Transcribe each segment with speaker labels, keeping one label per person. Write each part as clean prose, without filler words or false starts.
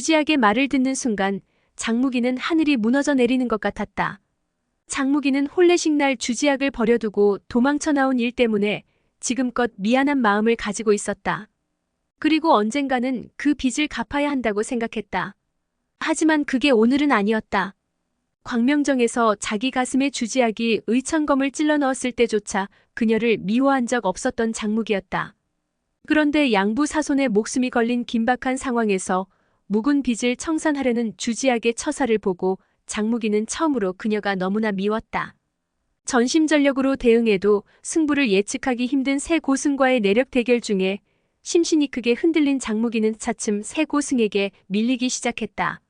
Speaker 1: 주지학의 말을 듣는 순간 장무기는 하늘이 무너져 내리는 것 같았다. 장무기는 혼례식 날 주지학을 버려두고 도망쳐 나온 일 때문에 지금껏 미안한 마음을 가지고 있었다. 그리고 언젠가는 그 빚을 갚아야 한다고 생각했다. 하지만 그게 오늘은 아니었다. 광명정에서 자기 가슴에 주지학이 의천검을 찔러 넣었을 때조차 그녀를 미워한 적 없었던 장무기였다. 그런데 양부 사손의 목숨이 걸린 긴박한 상황에서 묵은 빚을 청산하려는 주지학의 처사를 보고 장무기는 처음으로 그녀가 너무나 미웠다. 전심전력으로 대응해도 승부를 예측하기 힘든 새 고승과의 내력 대결 중에 심신이 크게 흔들린 장무기는 차츰 새 고승에게 밀리기 시작했다.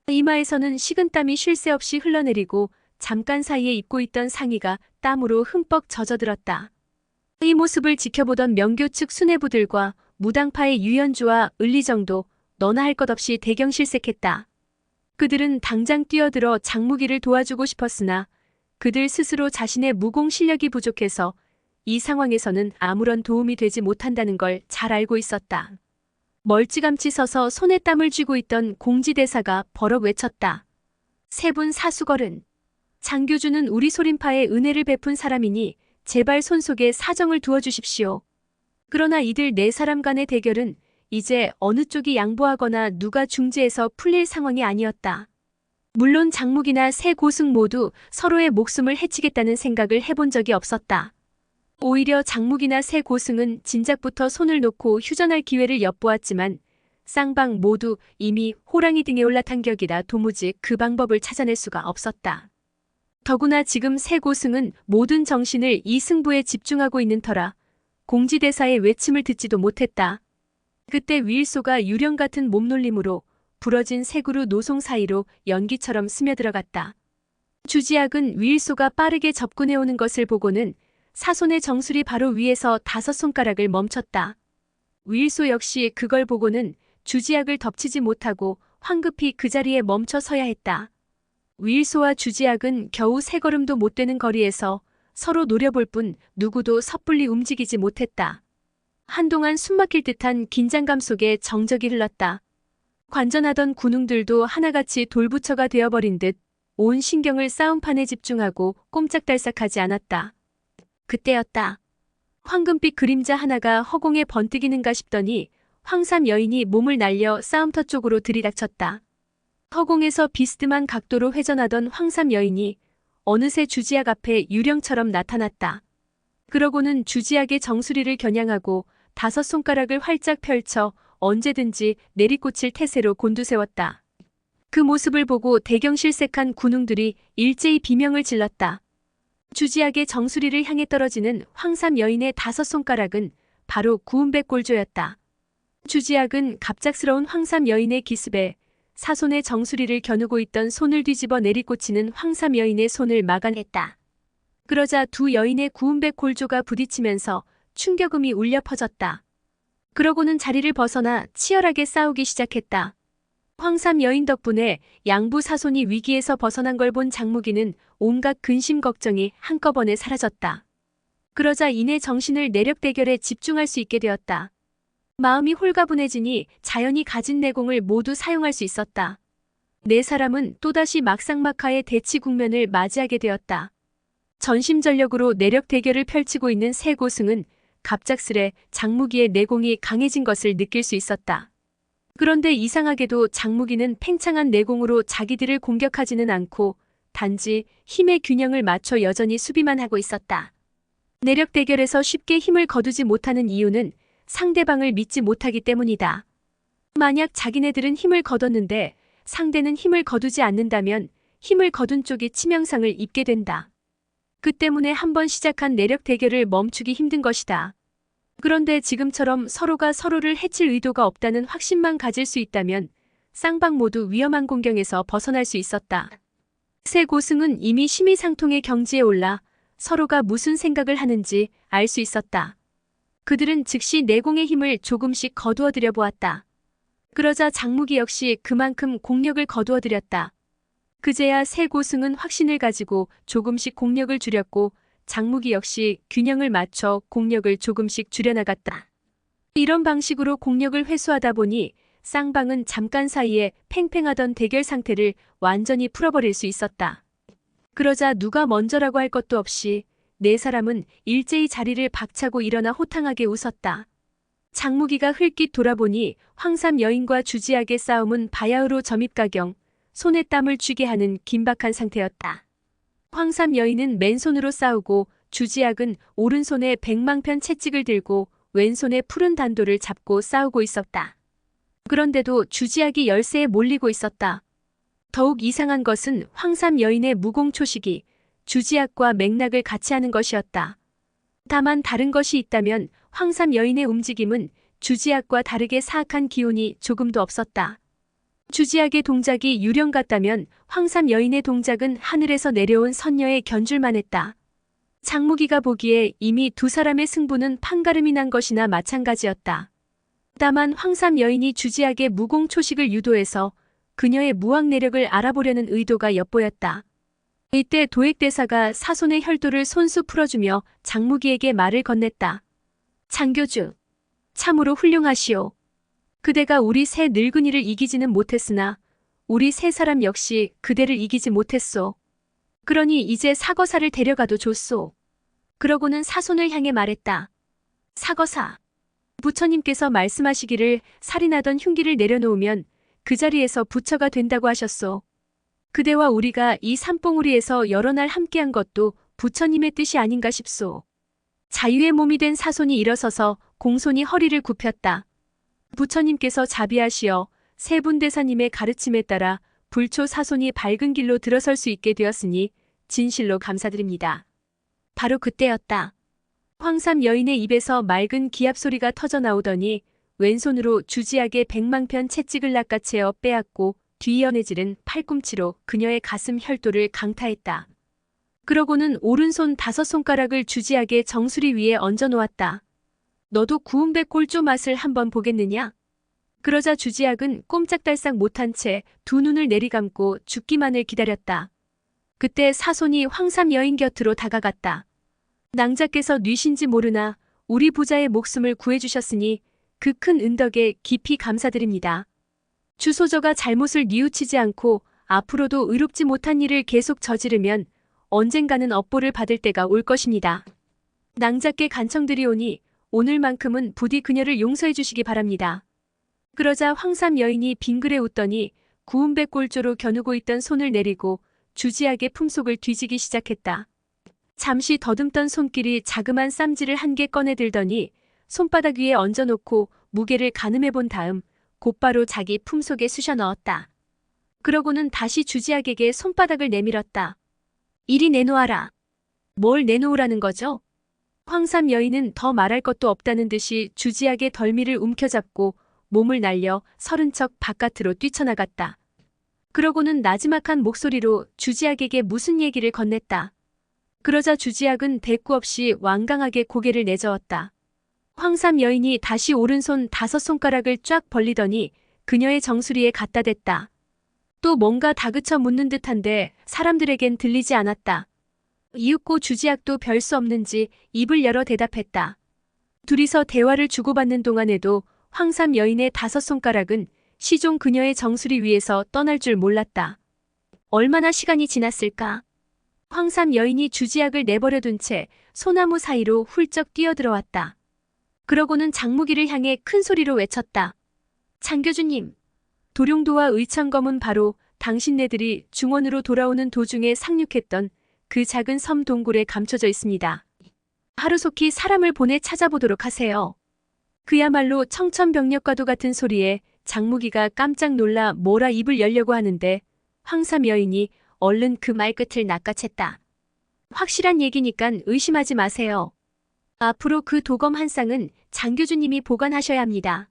Speaker 1: 이마에서는 식은땀이 쉴 새 없이 흘러내리고 잠깐 사이에 입고 있던 상의가 땀으로 흠뻑 젖어들었다. 이 모습을 지켜보던 명교 측 수뇌부들과 무당파의 유연주와 을리정도 너나 할 것 없이 대경실색했다. 그들은 당장 뛰어들어 장무기를 도와주고 싶었으나 그들 스스로 자신의 무공 실력이 부족해서 이 상황에서는 아무런 도움이 되지 못한다는 걸 잘 알고 있었다. 멀찌감치 서서 손에 땀을 쥐고 있던 공지대사가 버럭 외쳤다. 세 분 사수걸은 장교주는 우리 소림파에 은혜를 베푼 사람이니 제발 손속에 사정을 두어주십시오. 그러나 이들 네 사람 간의 대결은 이제 어느 쪽이 양보하거나 누가 중재해서 풀릴 상황이 아니었다. 물론 장무기나 새 고승 모두 서로의 목숨을 해치겠다는 생각을 해본 적이 없었다. 오히려 장무기나 새 고승은 진작부터 손을 놓고 휴전할 기회를 엿보았지만 쌍방 모두 이미 호랑이 등에 올라탄 격이라 도무지 그 방법을 찾아낼 수가 없었다. 더구나 지금 새 고승은 모든 정신을 이 승부에 집중하고 있는 터라 공지대사의 외침을 듣지도 못했다. 그때 위일소가 유령 같은 몸놀림으로 부러진 새 그루 노송 사이로 연기처럼 스며들어갔다. 주지학은 위일소가 빠르게 접근해오는 것을 보고는 사손의 정술이 바로 위에서 5손가락을 멈췄다. 위일소 역시 그걸 보고는 주지학을 덮치지 못하고 황급히 그 자리에 멈춰 서야 했다. 위일소와 주지학은 겨우 3걸음도 못 되는 거리에서 서로 노려볼 뿐 누구도 섣불리 움직이지 못했다. 한동안 숨막힐 듯한 긴장감 속에 정적이 흘렀다. 관전하던 군웅들도 하나같이 돌부처가 되어버린 듯 온 신경을 싸움판에 집중하고 꼼짝달싹하지 않았다. 그때였다. 황금빛 그림자 하나가 허공에 번뜩이는가 싶더니 황삼 여인이 몸을 날려 싸움터 쪽으로 들이닥쳤다. 허공에서 비스듬한 각도로 회전하던 황삼 여인이 어느새 주지학 앞에 유령처럼 나타났다. 그러고는 주지학의 정수리를 겨냥하고 5손가락을 활짝 펼쳐 언제든지 내리꽂힐 태세로 곤두세웠다. 그 모습을 보고 대경실색한 군웅들이 일제히 비명을 질렀다. 주지학의 정수리를 향해 떨어지는 황삼 여인의 5손가락은 바로 구운백골조였다. 주지학은 갑작스러운 황삼 여인의 기습에 사손의 정수리를 겨누고 있던 손을 뒤집어 내리꽂히는 황삼 여인의 손을 막아냈다. 그러자 두 여인의 구운백골조가 부딪히면서 충격음이 울려 퍼졌다. 그러고는 자리를 벗어나 치열하게 싸우기 시작했다. 황삼 여인 덕분에 양부 사손이 위기에서 벗어난 걸 본 장무기는 온갖 근심 걱정이 한꺼번에 사라졌다. 그러자 이내 정신을 내력 대결에 집중할 수 있게 되었다. 마음이 홀가분해지니 자연이 가진 내공을 모두 사용할 수 있었다. 네 사람은 또다시 막상막하의 대치 국면을 맞이하게 되었다. 전심전력으로 내력 대결을 펼치고 있는 새 고승은 갑작스레 장무기의 내공이 강해진 것을 느낄 수 있었다. 그런데 이상하게도 장무기는 팽창한 내공으로 자기들을 공격하지는 않고 단지 힘의 균형을 맞춰 여전히 수비만 하고 있었다. 내력 대결에서 쉽게 힘을 거두지 못하는 이유는 상대방을 믿지 못하기 때문이다. 만약 자기네들은 힘을 거뒀는데 상대는 힘을 거두지 않는다면 힘을 거둔 쪽이 치명상을 입게 된다. 그 때문에 한번 시작한 내력 대결을 멈추기 힘든 것이다. 그런데 지금처럼 서로가 서로를 해칠 의도가 없다는 확신만 가질 수 있다면 쌍방 모두 위험한 공경에서 벗어날 수 있었다. 새 고승은 이미 심의상통의 경지에 올라 서로가 무슨 생각을 하는지 알 수 있었다. 그들은 즉시 내공의 힘을 조금씩 거두어들여 보았다. 그러자 장무기 역시 그만큼 공력을 거두어들였다. 그제야 새 고승은 확신을 가지고 조금씩 공력을 줄였고 장무기 역시 균형을 맞춰 공력을 조금씩 줄여나갔다. 이런 방식으로 공력을 회수하다 보니 쌍방은 잠깐 사이에 팽팽하던 대결 상태를 완전히 풀어버릴 수 있었다. 그러자 누가 먼저라고 할 것도 없이 네 사람은 일제히 자리를 박차고 일어나 호탕하게 웃었다. 장무기가 흘낏 돌아보니 황삼 여인과 주지학의 싸움은 바야흐로 점입가경, 손에 땀을 쥐게 하는 긴박한 상태였다. 황삼 여인은 맨손으로 싸우고 주지학은 오른손에 백망편 채찍을 들고 왼손에 푸른 단도를 잡고 싸우고 있었다. 그런데도 주지학이 열세에 몰리고 있었다. 더욱 이상한 것은 황삼 여인의 무공초식이 주지학과 맥락을 같이 하는 것이었다. 다만 다른 것이 있다면 황삼 여인의 움직임은 주지학과 다르게 사악한 기운이 조금도 없었다. 주지학의 동작이 유령 같다면 황삼 여인의 동작은 하늘에서 내려온 선녀의 견줄만 했다. 장무기가 보기에 이미 두 사람의 승부는 판가름이 난 것이나 마찬가지였다. 다만 황삼 여인이 주지학의 무공초식을 유도해서 그녀의 무학내력을 알아보려는 의도가 엿보였다. 이때 도액대사가 사손의 혈도를 손수 풀어주며 장무기에게 말을 건넸다. 장교주, 참으로 훌륭하시오. 그대가 우리 세 늙은이를 이기지는 못했으나 우리 세 사람 역시 그대를 이기지 못했소. 그러니 이제 사거사를 데려가도 좋소. 그러고는 사손을 향해 말했다. 사거사, 부처님께서 말씀하시기를 살인하던 흉기를 내려놓으면 그 자리에서 부처가 된다고 하셨소. 그대와 우리가 이 산봉우리에서 여러 날 함께한 것도 부처님의 뜻이 아닌가 싶소. 자유의 몸이 된 사손이 일어서서 공손히 허리를 굽혔다. 부처님께서 자비하시어 세분대사님의 가르침에 따라 불초 사손이 밝은 길로 들어설 수 있게 되었으니 진실로 감사드립니다. 바로 그때였다. 황삼 여인의 입에서 맑은 기합 소리가 터져 나오더니 왼손으로 주지학의 백망편 채찍을 낚아채어 빼앗고 뒤이어내지른 팔꿈치로 그녀의 가슴 혈도를 강타했다. 그러고는 오른손 5손가락을 주지학의 정수리 위에 얹어 놓았다. 너도 구운배 꼴조 맛을 한번 보겠느냐? 그러자 주지학은 꼼짝달싹 못한 채 두 눈을 내리감고 죽기만을 기다렸다. 그때 사손이 황삼 여인 곁으로 다가갔다. 낭자께서 뉘신지 모르나 우리 부자의 목숨을 구해주셨으니 그 큰 은덕에 깊이 감사드립니다. 주소저가 잘못을 뉘우치지 않고 앞으로도 의롭지 못한 일을 계속 저지르면 언젠가는 업보를 받을 때가 올 것입니다. 낭자께 간청드리오니 오늘만큼은 부디 그녀를 용서해 주시기 바랍니다. 그러자 황삼 여인이 빙그레 웃더니 구운배 꼴조로 겨누고 있던 손을 내리고 주지학의 품속을 뒤지기 시작했다. 잠시 더듬던 손길이 자그만 쌈지를 한 개 꺼내 들더니 손바닥 위에 얹어놓고 무게를 가늠해 본 다음 곧바로 자기 품속에 쑤셔 넣었다. 그러고는 다시 주지학에게 손바닥을 내밀었다. 이리 내놓아라. 뭘 내놓으라는 거죠? 황삼 여인은 더 말할 것도 없다는 듯이 주지학의 덜미를 움켜잡고 몸을 날려 서른 척 바깥으로 뛰쳐나갔다. 그러고는 나지막한 목소리로 주지학에게 무슨 얘기를 건넸다. 그러자 주지학은 대꾸 없이 완강하게 고개를 내저었다. 황삼 여인이 다시 오른손 5손가락을 쫙 벌리더니 그녀의 정수리에 갖다 댔다. 또 뭔가 다그쳐 묻는 듯한데 사람들에겐 들리지 않았다. 이윽고 주지학도 별 수 없는지 입을 열어 대답했다. 둘이서 대화를 주고받는 동안에도 황삼 여인의 5손가락은 시종 그녀의 정수리 위에서 떠날 줄 몰랐다. 얼마나 시간이 지났을까? 황삼 여인이 주지학을 내버려둔 채 소나무 사이로 훌쩍 뛰어들어왔다. 그러고는 장무기를 향해 큰 소리로 외쳤다. 장교주님, 도룡도와 의천검은 바로 당신네들이 중원으로 돌아오는 도중에 상륙했던 그 작은 섬 동굴에 감춰져 있습니다. 하루속히 사람을 보내 찾아보도록 하세요. 그야말로 청천벽력과도 같은 소리에 장무기가 깜짝 놀라 뭐라 입을 열려고 하는데 황삼 여인이 얼른 그 말끝을 낚아챘다. 확실한 얘기니깐 의심하지 마세요. 앞으로 그 도검 한 쌍은 장교주님이 보관하셔야 합니다.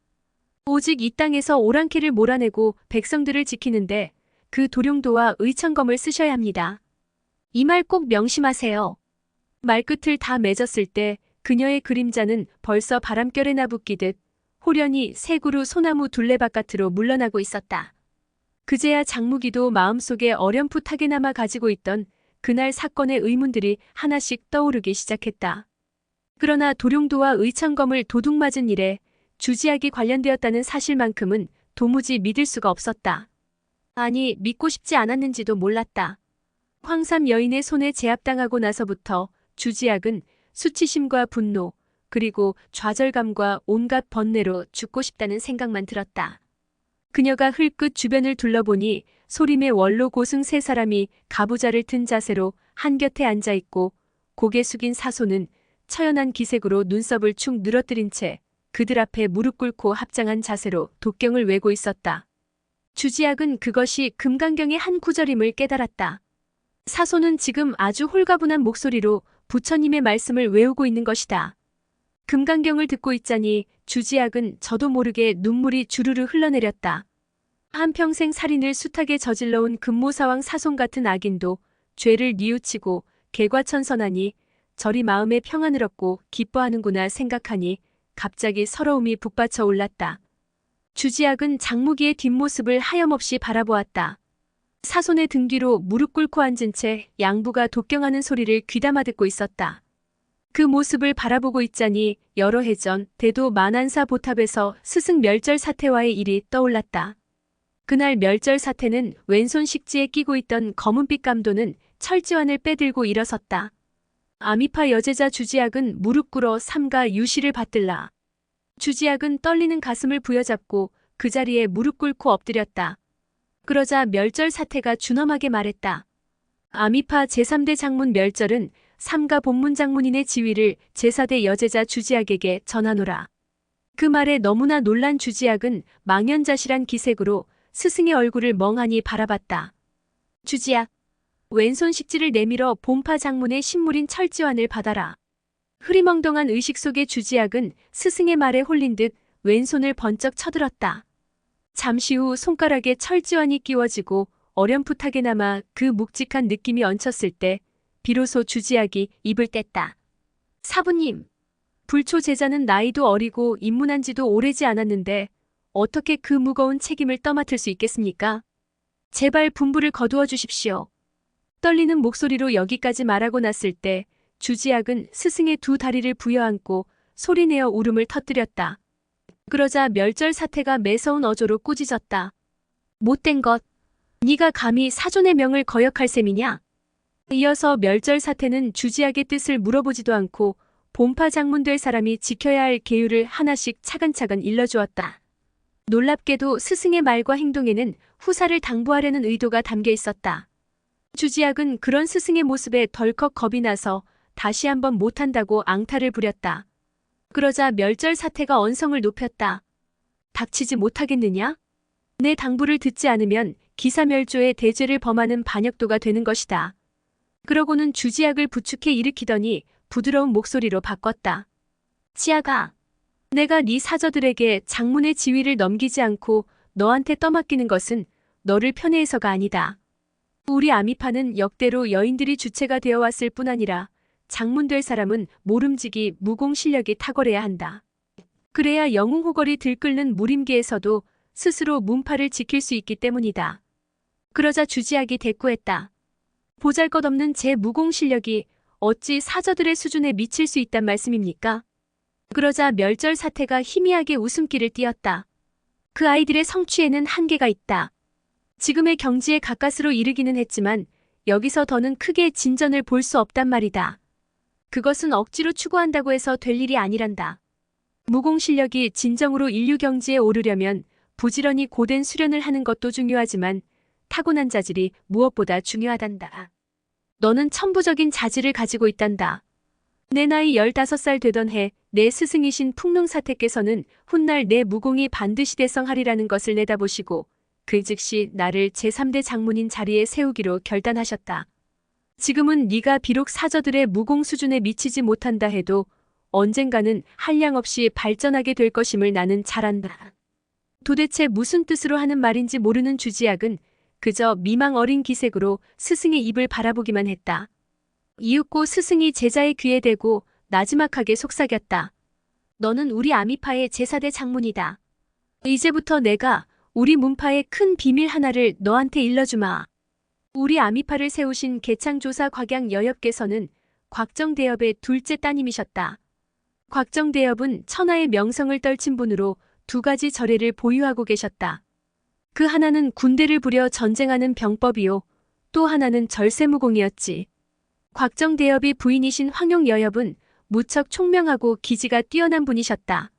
Speaker 1: 오직 이 땅에서 오랑캐를 몰아내고 백성들을 지키는데 그 도룡도와 의천검을 쓰셔야 합니다. 이 말 꼭 명심하세요. 말끝을 다 맺었을 때 그녀의 그림자는 벌써 바람결에 나붙기듯 호련히 새 그루 소나무 둘레 바깥으로 물러나고 있었다. 그제야 장무기도 마음속에 어렴풋하게나마 가지고 있던 그날 사건의 의문들이 하나씩 떠오르기 시작했다. 그러나 도룡도와 의천검을 도둑맞은 일에 주지학이 관련되었다는 사실만큼은 도무지 믿을 수가 없었다. 아니, 믿고 싶지 않았는지도 몰랐다. 황삼 여인의 손에 제압당하고 나서부터 주지학은 수치심과 분노, 그리고 좌절감과 온갖 번뇌로 죽고 싶다는 생각만 들었다. 그녀가 흘끗 주변을 둘러보니 소림의 원로 고승 세 사람이 가부좌를 든 자세로 한곁에 앉아있고, 고개 숙인 사소는 처연한 기색으로 눈썹을 축 늘어뜨린 채 그들 앞에 무릎 꿇고 합장한 자세로 독경을 외고 있었다. 주지학은 그것이 금강경의 한 구절임을 깨달았다. 사소는 지금 아주 홀가분한 목소리로 부처님의 말씀을 외우고 있는 것이다. 금강경을 듣고 있자니 주지학은 저도 모르게 눈물이 주르르 흘러내렸다. 한평생 살인을 숱하게 저질러온 금모사왕 사손 같은 악인도 죄를 뉘우치고 개과천선하니 저리 마음에 평안을 얻고 기뻐하는구나 생각하니 갑자기 서러움이 북받쳐 올랐다. 주지학은 장무기의 뒷모습을 하염없이 바라보았다. 사손의 등 뒤로 무릎 꿇고 앉은 채 양부가 독경하는 소리를 귀담아 듣고 있었다. 그 모습을 바라보고 있자니 여러 해 전 대도 만안사 보탑에서 스승 멸절 사태와의 일이 떠올랐다. 그날 멸절 사태는 왼손 식지에 끼고 있던 검은빛 감도는 철지환을 빼들고 일어섰다. 아미파 여제자 주지학은 무릎 꿇어 삼가 유시를 받들라. 주지학은 떨리는 가슴을 부여잡고 그 자리에 무릎 꿇고 엎드렸다. 그러자 멸절 사태가 준엄하게 말했다. 아미파 제3대 장문 멸절은 삼가 본문 장문인의 지위를 제4대 여제자 주지학에게 전하노라. 그 말에 너무나 놀란 주지학은 망연자실한 기색으로 스승의 얼굴을 멍하니 바라봤다. 주지학, 왼손 식지를 내밀어 본파 장문의 신물인 철지환을 받아라. 흐리멍덩한 의식 속의 주지학은 스승의 말에 홀린 듯 왼손을 번쩍 쳐들었다. 잠시 후 손가락에 철지환이 끼워지고 어렴풋하게나마 그 묵직한 느낌이 얹혔을 때 비로소 주지학이 입을 뗐다. 사부님, 불초 제자는 나이도 어리고 입문한 지도 오래지 않았는데 어떻게 그 무거운 책임을 떠맡을 수 있겠습니까? 제발 분부를 거두어 주십시오. 떨리는 목소리로 여기까지 말하고 났을 때 주지학은 스승의 두 다리를 부여안고 소리내어 울음을 터뜨렸다. 그러자 멸절 사태가 매서운 어조로 꾸짖었다. 못된 것, 네가 감히 사존의 명을 거역할 셈이냐? 이어서 멸절 사태는 주지학의 뜻을 물어보지도 않고 본파 장문 될 사람이 지켜야 할 계율을 하나씩 차근차근 일러주었다. 놀랍게도 스승의 말과 행동에는 후사를 당부하려는 의도가 담겨 있었다. 주지학은 그런 스승의 모습에 덜컥 겁이 나서 다시 한번 못한다고 앙탈을 부렸다. 그러자 멸절 사태가 언성을 높였다. 닥치지 못하겠느냐? 내 당부를 듣지 않으면 기사멸조의 대죄를 범하는 반역도가 되는 것이다. 그러고는 주지학을 부축해 일으키더니 부드러운 목소리로 바꿨다. 지학아, 내가 네 사저들에게 장문의 지위를 넘기지 않고 너한테 떠맡기는 것은 너를 편애해서가 아니다. 우리 아미파는 역대로 여인들이 주체가 되어 왔을 뿐 아니라 장문 될 사람은 모름지기 무공 실력이 탁월해야 한다. 그래야 영웅호걸이 들끓는 무림계에서도 스스로 문파를 지킬 수 있기 때문이다. 그러자 주지학이 대꾸했다. 보잘것없는 제 무공 실력이 어찌 사저들의 수준에 미칠 수 있단 말씀입니까? 그러자 멸절 사태가 희미하게 웃음기를 띄었다. 그 아이들의 성취에는 한계가 있다. 지금의 경지에 가까스로 이르기는 했지만 여기서 더는 크게 진전을 볼 수 없단 말이다. 그것은 억지로 추구한다고 해서 될 일이 아니란다. 무공 실력이 진정으로 인류 경지에 오르려면 부지런히 고된 수련을 하는 것도 중요하지만 타고난 자질이 무엇보다 중요하단다. 너는 천부적인 자질을 가지고 있단다. 내 나이 15살 되던 해 내 스승이신 풍릉사태께서는 훗날 내 무공이 반드시 대성하리라는 것을 내다보시고 그 즉시 나를 제3대 장문인 자리에 세우기로 결단하셨다. 지금은 네가 비록 사저들의 무공 수준에 미치지 못한다 해도 언젠가는 한량없이 발전하게 될 것임을 나는 잘 안다. 도대체 무슨 뜻으로 하는 말인지 모르는 주지학은 그저 미망 어린 기색으로 스승의 입을 바라보기만 했다. 이윽고 스승이 제자의 귀에 대고 나지막하게 속삭였다. 너는 우리 아미파의 제4대 장문이다. 이제부터 내가 우리 문파의 큰 비밀 하나를 너한테 일러주마. 우리 아미파를 세우신 개창조사 곽양 여엽께서는 곽정대엽의 둘째 따님이셨다. 곽정대엽은 천하의 명성을 떨친 분으로 2가지 절에를 보유하고 계셨다. 그 하나는 군대를 부려 전쟁하는 병법이요. 또 하나는 절세무공이었지. 곽정대엽이 부인이신 황용여엽은 무척 총명하고 기지가 뛰어난 분이셨다.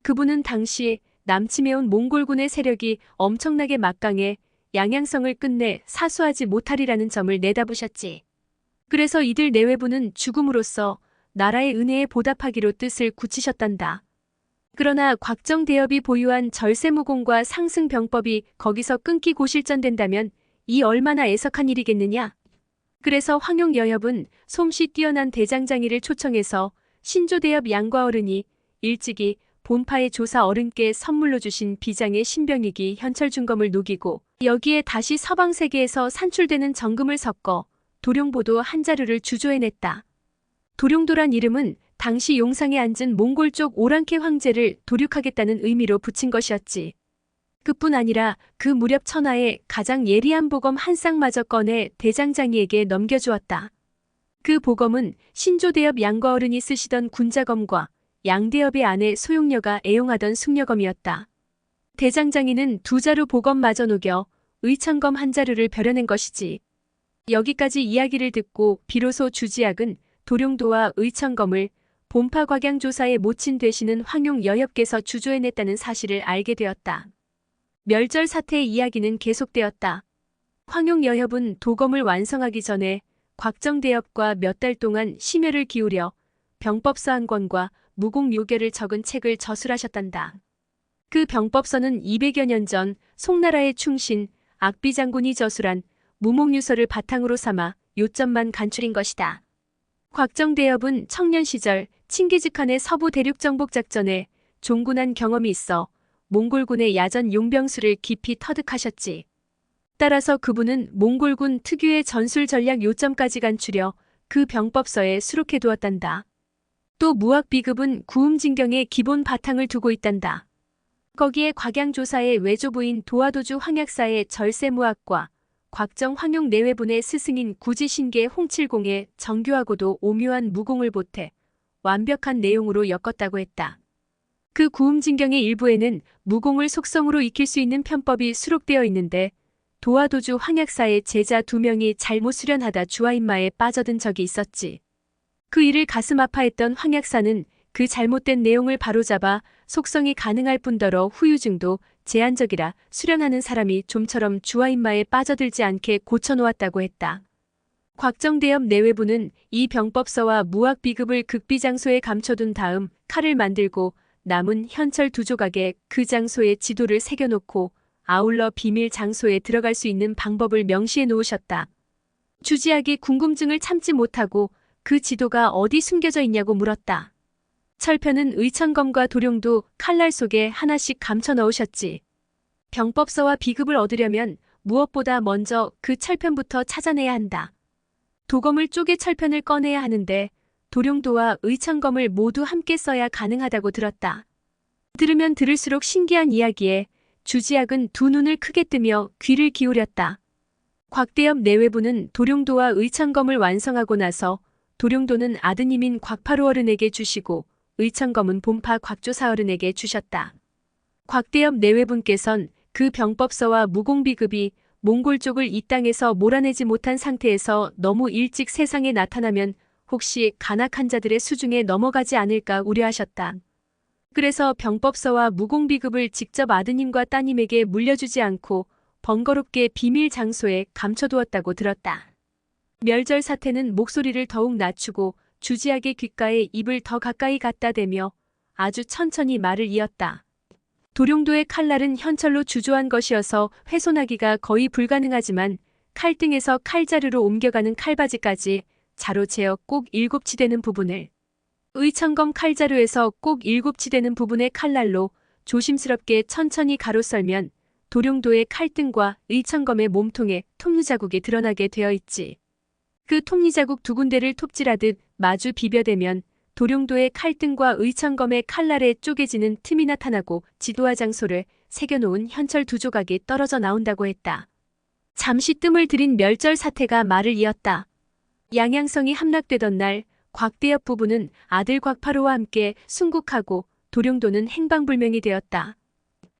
Speaker 1: 그분은 당시 남침해온 몽골군의 세력이 엄청나게 막강해 양양성을 끝내 사수하지 못하리라는 점을 내다보셨지. 그래서 이들 내외부는 죽음으로써 나라의 은혜에 보답하기로 뜻을 굳히셨단다. 그러나 곽정대엽이 보유한 절세무공과 상승병법이 거기서 끊기고 실전된다면 이 얼마나 애석한 일이겠느냐. 그래서 황용여엽은 솜씨 뛰어난 대장장이를 초청해서 신조대엽 양과 어른이 일찍이 본파의 조사 어른께 선물로 주신 비장의 신병이기 현철중검을 녹이고 여기에 다시 서방 세계에서 산출되는 정금을 섞어 도룡보도 한 자루를 주조해냈다. 도룡도란 이름은 당시 용상에 앉은 몽골 쪽 오랑캐 황제를 도륙하겠다는 의미로 붙인 것이었지. 그뿐 아니라 그 무렵 천하에 가장 예리한 보검 한 쌍마저 꺼내 대장장이에게 넘겨주었다. 그 보검은 신조대엽 양과 어른이 쓰시던 군자검과 양대엽의 아내 소용녀가 애용하던 숙녀검이었다. 대장장이는 두 자루 보검마저 녹여 의천검 한 자루를 벼려낸 것이지. 여기까지 이야기를 듣고 비로소 주지학은 도룡도와 의천검을 본파 곽양조사의 모친 되시는 황용여엽께서 주조해냈다는 사실을 알게 되었다. 멸절 사태의 이야기는 계속되었다. 황용여엽은 도검을 완성하기 전에 곽정대엽과 몇 달 동안 심혈을 기울여 병법서 한 권과 무공요결을 적은 책을 저술하셨단다. 그 병법서는 200여 년 전 송나라의 충신 악비 장군이 저술한 무목유서를 바탕으로 삼아 요점만 간추린 것이다. 곽정대엽은 청년 시절 칭기즈칸의 서부 대륙 정복 작전에 종군한 경험이 있어 몽골군의 야전 용병수를 깊이 터득하셨지. 따라서 그분은 몽골군 특유의 전술 전략 요점까지 간추려 그 병법서에 수록해두었단다. 또 무학 비급은 구음진경의 기본 바탕을 두고 있단다. 거기에 곽양조사의 외조부인 도화도주 황약사의 절세무학과 곽정 황용 내외분의 스승인 구지신계 홍칠공의 정교하고도 오묘한 무공을 보태 완벽한 내용으로 엮었다고 했다. 그 구음진경의 일부에는 무공을 속성으로 익힐 수 있는 편법이 수록되어 있는데 도화도주 황약사의 제자 2명이 잘못 수련하다 주화인마에 빠져든 적이 있었지. 그 일을 가슴 아파했던 황약사는 그 잘못된 내용을 바로잡아 속성이 가능할 뿐더러 후유증도 제한적이라 수련하는 사람이 좀처럼 주화인마에 빠져들지 않게 고쳐놓았다고 했다. 곽정대엽 내외부는 이 병법서와 무학 비급을 극비장소에 감춰둔 다음 칼을 만들고 남은 현철 두 조각에 그 장소에 지도를 새겨놓고 아울러 비밀 장소에 들어갈 수 있는 방법을 명시해 놓으셨다. 주지학이 궁금증을 참지 못하고 그 지도가 어디 숨겨져 있냐고 물었다. 철편은 의천검과 도룡도 칼날 속에 하나씩 감춰 넣으셨지. 병법서와 비급을 얻으려면 무엇보다 먼저 그 철편부터 찾아내야 한다. 도검을 쪼개 철편을 꺼내야 하는데 도룡도와 의천검을 모두 함께 써야 가능하다고 들었다. 들으면 들을수록 신기한 이야기에 주지학은 두 눈을 크게 뜨며 귀를 기울였다. 곽대엽 내외부는 도룡도와 의천검을 완성하고 나서 도룡도는 아드님인 곽파루 어른에게 주시고 의천검은 본파 곽조사 어른에게 주셨다. 곽대엽 내외분께선 그 병법서와 무공비급이 몽골 쪽을 이 땅에서 몰아내지 못한 상태에서 너무 일찍 세상에 나타나면 혹시 간악한 자들의 수중에 넘어가지 않을까 우려하셨다. 그래서 병법서와 무공비급을 직접 아드님과 따님에게 물려주지 않고 번거롭게 비밀 장소에 감춰두었다고 들었다. 멸절 사태는 목소리를 더욱 낮추고 주지학의 귓가에 입을 더 가까이 갖다 대며 아주 천천히 말을 이었다. 도룡도의 칼날은 현철로 주조한 것이어서 훼손하기가 거의 불가능하지만 칼등에서 칼자루로 옮겨가는 칼바지까지 자로 재어 꼭 7치되는 부분을 의천검 칼자루에서 꼭 7치되는 부분의 칼날로 조심스럽게 천천히 가로 썰면 도룡도의 칼등과 의천검의 몸통에 톱니자국이 드러나게 되어 있지. 그 톱니자국 두 군데를 톱질하듯 마주 비벼대면 도룡도의 칼등과 의천검의 칼날에 쪼개지는 틈이 나타나고 지도와 장소를 새겨놓은 현철 두 조각이 떨어져 나온다고 했다. 잠시 뜸을 들인 멸절 사태가 말을 이었다. 양양성이 함락되던 날 곽대엽 부부는 아들 곽파루와 함께 순국하고 도룡도는 행방불명이 되었다.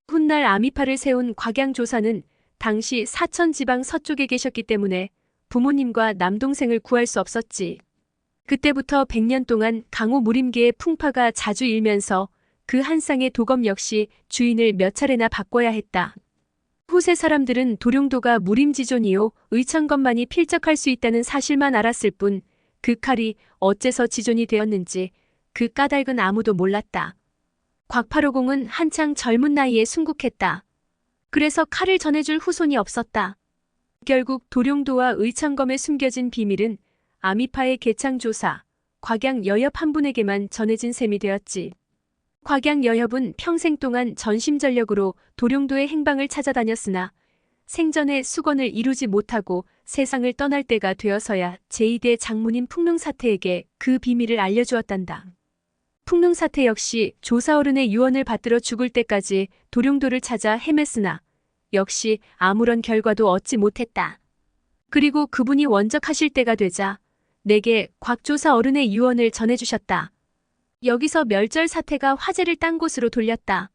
Speaker 1: 훗날 아미파를 세운 곽양조사는 당시 사천 지방 서쪽에 계셨기 때문에 부모님과 남동생을 구할 수 없었지. 그때부터 100년 동안 강호 무림계의 풍파가 자주 일면서 그 한 쌍의 도검 역시 주인을 몇 차례나 바꿔야 했다. 후세 사람들은 도룡도가 무림지존이요 의천검만이 필적할 수 있다는 사실만 알았을 뿐 그 칼이 어째서 지존이 되었는지 그 까닭은 아무도 몰랐다. 곽파로공은 한창 젊은 나이에 순국했다. 그래서 칼을 전해줄 후손이 없었다. 결국 도룡도와 의천검에 숨겨진 비밀은 아미파의 개창조사, 곽양여협 한 분에게만 전해진 셈이 되었지. 곽양여협은 평생 동안 전심전력으로 도룡도의 행방을 찾아다녔으나 생전에 수건을 이루지 못하고 세상을 떠날 때가 되어서야 제2대 장문인 풍릉사태에게 그 비밀을 알려주었단다. 풍릉사태 역시 조사어른의 유언을 받들어 죽을 때까지 도룡도를 찾아 헤맸으나 역시 아무런 결과도 얻지 못했다. 그리고 그분이 원적하실 때가 되자 내게 곽조사 어른의 유언을 전해주셨다. 여기서 멸절 사태가 화제를 딴 곳으로 돌렸다.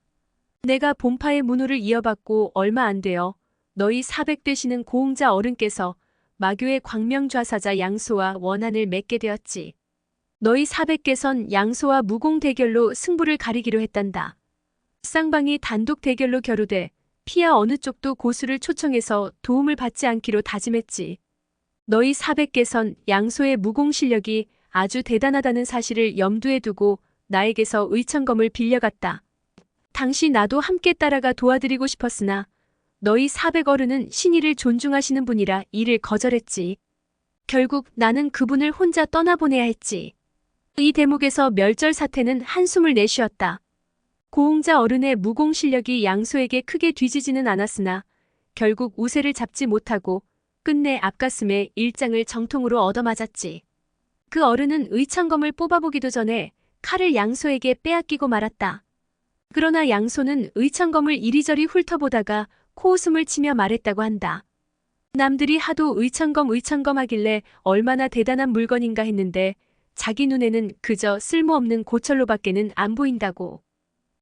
Speaker 1: 내가 본파의 문호를 이어받고 얼마 안 되어 너희 400 되시는 고흥자 어른께서 마교의 광명좌사자 양소와 원한을 맺게 되었지. 너희 400개선 양소와 무공 대결로 승부를 가리기로 했단다. 쌍방이 단독 대결로 겨루되 피하 어느 쪽도 고수를 초청해서 도움을 받지 않기로 다짐했지. 너희 400개선 양소의 무공 실력이 아주 대단하다는 사실을 염두에 두고 나에게서 의천검을 빌려갔다. 당시 나도 함께 따라가 도와드리고 싶었으나 너희 400어른은 신의를 존중하시는 분이라 이를 거절했지. 결국 나는 그분을 혼자 떠나보내야 했지. 이 대목에서 멸절 사태는 한숨을 내쉬었다. 고흥자 어른의 무공 실력이 양소에게 크게 뒤지지는 않았으나 결국 우세를 잡지 못하고 끝내 앞가슴에 일장을 정통으로 얻어맞았지. 그 어른은 의천검을 뽑아보기도 전에 칼을 양소에게 빼앗기고 말았다. 그러나 양소는 의천검을 이리저리 훑어보다가 코웃음을 치며 말했다고 한다. 남들이 하도 의천검 하길래 얼마나 대단한 물건인가 했는데 자기 눈에는 그저 쓸모없는 고철로밖에는 안 보인다고.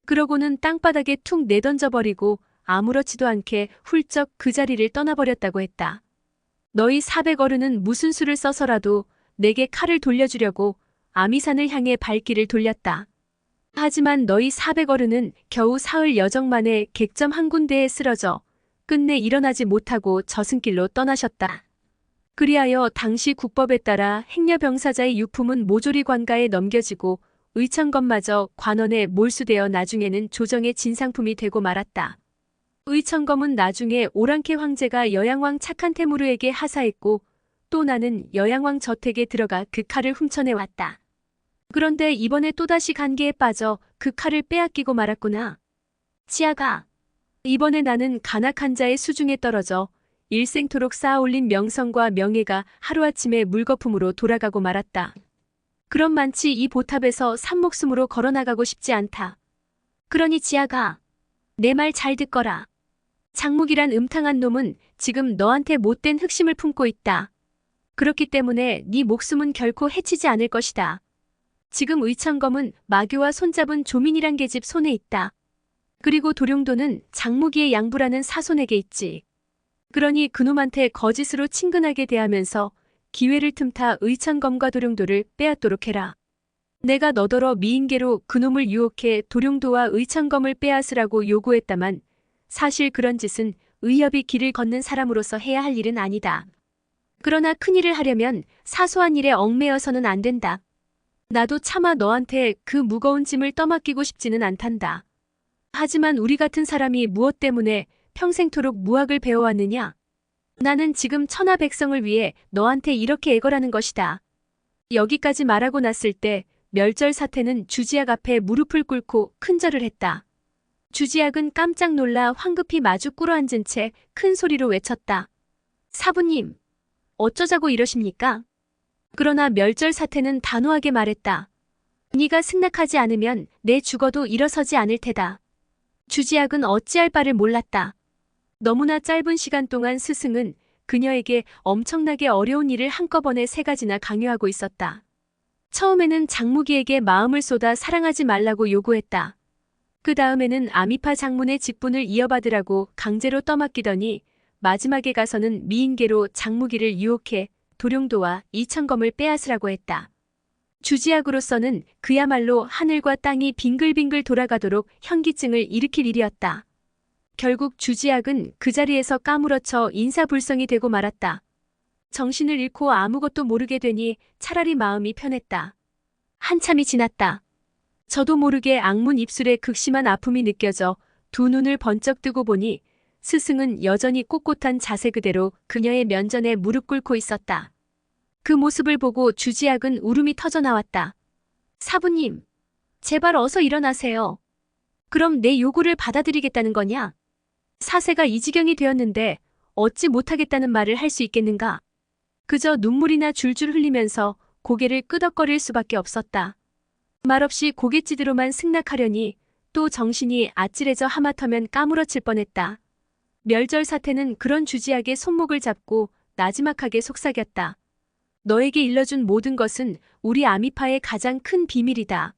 Speaker 1: 그러고는 땅바닥에 툭 내던져버리고 아무렇지도 않게 훌쩍 그 자리를 떠나버렸다고 했다. 너희 400어른은 무슨 수를 써서라도 내게 칼을 돌려주려고 아미산을 향해 발길을 돌렸다. 하지만 너희 400어른은 겨우 사흘 여정 만에 객점 한 군데에 쓰러져 끝내 일어나지 못하고 저승길로 떠나셨다. 그리하여 당시 국법에 따라 행려병사자의 유품은 모조리 관가에 넘겨지고 의천검마저 관원에 몰수되어 나중에는 조정의 진상품이 되고 말았다. 의천검은 나중에 오랑캐 황제가 여양왕 착한 태무르에게 하사했고 또 나는 여양왕 저택에 들어가 그 칼을 훔쳐내왔다. 그런데 이번에 또다시 간계에 빠져 그 칼을 빼앗기고 말았구나. 치아가, 이번에 나는 간악한 자의 수중에 떨어져 일생토록 쌓아올린 명성과 명예가 하루아침에 물거품으로 돌아가고 말았다. 그럼 많지 이 보탑에서 산목숨으로 걸어나가고 싶지 않다. 그러니 지아가, 내 말 잘 듣거라. 장묵이란 음탕한 놈은 지금 너한테 못된 흑심을 품고 있다. 그렇기 때문에 네 목숨은 결코 해치지 않을 것이다. 지금 의천검은 마교와 손잡은 조민이란 계집 손에 있다. 그리고 도룡도는 장무기의 양부라는 사손에게 있지. 그러니 그놈한테 거짓으로 친근하게 대하면서 기회를 틈타 의천검과 도룡도를 빼앗도록 해라. 내가 너더러 미인계로 그놈을 유혹해 도룡도와 의천검을 빼앗으라고 요구했다만 사실 그런 짓은 의협이 길을 걷는 사람으로서 해야 할 일은 아니다. 그러나 큰일을 하려면 사소한 일에 얽매여서는 안 된다. 나도 차마 너한테 그 무거운 짐을 떠맡기고 싶지는 않단다. 하지만 우리 같은 사람이 무엇 때문에 평생토록 무학을 배워왔느냐? 나는 지금 천하 백성을 위해 너한테 이렇게 애걸하는 것이다. 여기까지 말하고 났을 때 멸절 사태는 주지학 앞에 무릎을 꿇고 큰절을 했다. 주지학은 깜짝 놀라 황급히 마주 꿇어앉은 채 큰 소리로 외쳤다. 사부님, 어쩌자고 이러십니까? 그러나 멸절 사태는 단호하게 말했다. 네가 승낙하지 않으면 내 죽어도 일어서지 않을 테다. 주지학은 어찌할 바를 몰랐다. 너무나 짧은 시간 동안 스승은 그녀에게 엄청나게 어려운 일을 한꺼번에 3가지나 강요하고 있었다. 처음에는 장무기에게 마음을 쏟아 사랑하지 말라고 요구했다. 그 다음에는 아미파 장문의 직분을 이어받으라고 강제로 떠맡기더니 마지막에 가서는 미인계로 장무기를 유혹해 도룡도와 이천검을 빼앗으라고 했다. 주지학으로서는 그야말로 하늘과 땅이 빙글빙글 돌아가도록 현기증을 일으킬 일이었다. 결국 주지학은 그 자리에서 까무러쳐 인사불성이 되고 말았다. 정신을 잃고 아무것도 모르게 되니 차라리 마음이 편했다. 한참이 지났다. 저도 모르게 앙문 입술에 극심한 아픔이 느껴져 두 눈을 번쩍 뜨고 보니 스승은 여전히 꼿꼿한 자세 그대로 그녀의 면전에 무릎 꿇고 있었다. 그 모습을 보고 주지학은 울음이 터져나왔다. 사부님, 제발 어서 일어나세요. 그럼 내 요구를 받아들이겠다는 거냐? 사세가 이 지경이 되었는데 어찌 못하겠다는 말을 할 수 있겠는가? 그저 눈물이나 줄줄 흘리면서 고개를 끄덕거릴 수밖에 없었다. 말없이 고갯지드로만 승낙하려니 또 정신이 아찔해져 하마터면 까무러칠 뻔했다. 멸절 사태는 그런 주지학의 손목을 잡고 나지막하게 속삭였다. 너에게 일러준 모든 것은 우리 아미파의 가장 큰 비밀이다.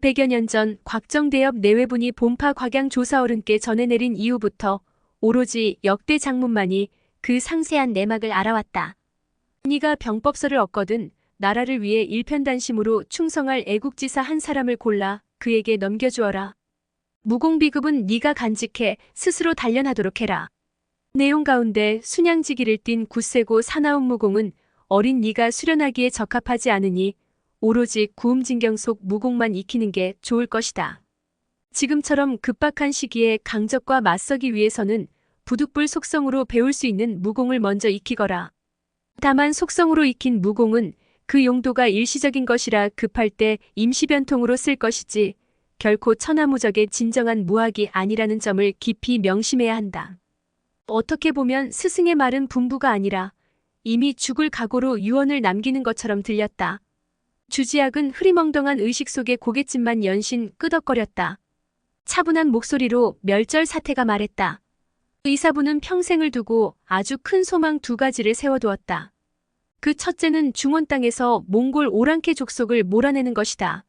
Speaker 1: 100여 년 전 곽정대엽 내외분이 본파 곽양 조사어른께 전해내린 이후부터 오로지 역대 장문만이 그 상세한 내막을 알아왔다. 네가 병법서를 얻거든 나라를 위해 일편단심으로 충성할 애국지사 한 사람을 골라 그에게 넘겨주어라. 무공비급은 네가 간직해 스스로 단련하도록 해라. 내용 가운데 순양지기를 띤 굳세고 사나운 무공은 어린 네가 수련하기에 적합하지 않으니 오로지 구음진경 속 무공만 익히는 게 좋을 것이다. 지금처럼 급박한 시기에 강적과 맞서기 위해서는 부득불 속성으로 배울 수 있는 무공을 먼저 익히거라. 다만 속성으로 익힌 무공은 그 용도가 일시적인 것이라 급할 때 임시변통으로 쓸 것이지 결코 천하무적의 진정한 무학이 아니라는 점을 깊이 명심해야 한다. 어떻게 보면 스승의 말은 분부가 아니라 이미 죽을 각오로 유언을 남기는 것처럼 들렸다. 주지학은 흐리멍덩한 의식 속에 고갯짓만 연신 끄덕거렸다. 차분한 목소리로 멸절 사태가 말했다. 의사부는 평생을 두고 아주 큰 소망 두 가지를 세워두었다. 그 첫째는 중원 땅에서 몽골 오랑캐 족속을 몰아내는 것이다.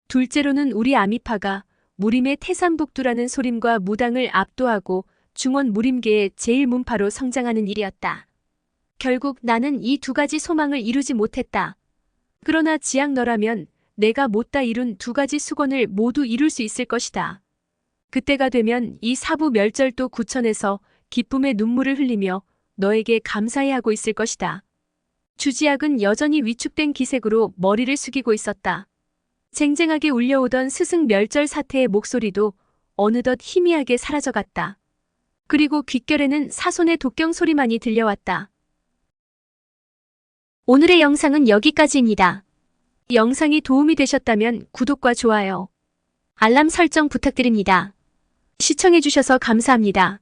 Speaker 1: 둘째로는 우리 아미파가 무림의 태산북두라는 소림과 무당을 압도하고 중원 무림계의 제1문파로 성장하는 일이었다. 결국 나는 이 두 가지 소망을 이루지 못했다. 그러나 지학 너라면 내가 못다 이룬 두 가지 수건을 모두 이룰 수 있을 것이다. 그때가 되면 이 사부 멸절도 구천에서 기쁨의 눈물을 흘리며 너에게 감사해하고 있을 것이다. 주지학은 여전히 위축된 기색으로 머리를 숙이고 있었다. 쟁쟁하게 울려오던 스승 멸절 사태의 목소리도 어느덧 희미하게 사라져갔다. 그리고 귓결에는 사손의 독경 소리만이 들려왔다. 오늘의 영상은 여기까지입니다. 영상이 도움이 되셨다면 구독과 좋아요, 알람 설정 부탁드립니다. 시청해주셔서 감사합니다.